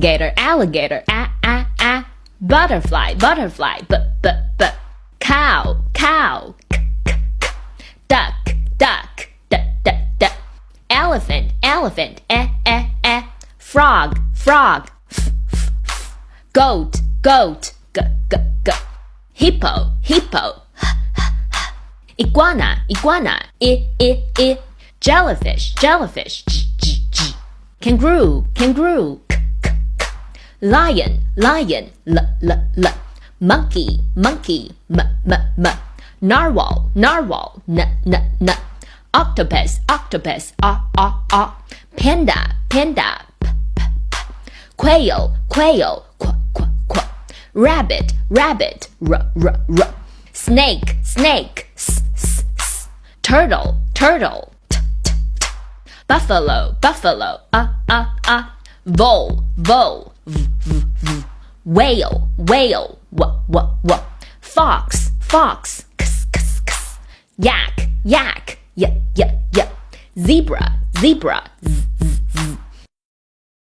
Gator, alligator, butterfly, butterfly, cow, cow, duck, duck, elephant, elephant, frog, frog, goat, goat, hippo, hippo, iguana, iguana, jellyfish, jellyfish, kangaroo, kangaroo, lion, lion, monkey, monkey, narwhal, narwhal, octopus, octopus, panda, panda, quail, quail, rabbit, rabbit, snake, snake, turtle, turtle, buffalo, buffalo, vole, vole, whale, whale, fox, fox, yak, yak, zebra, zebra,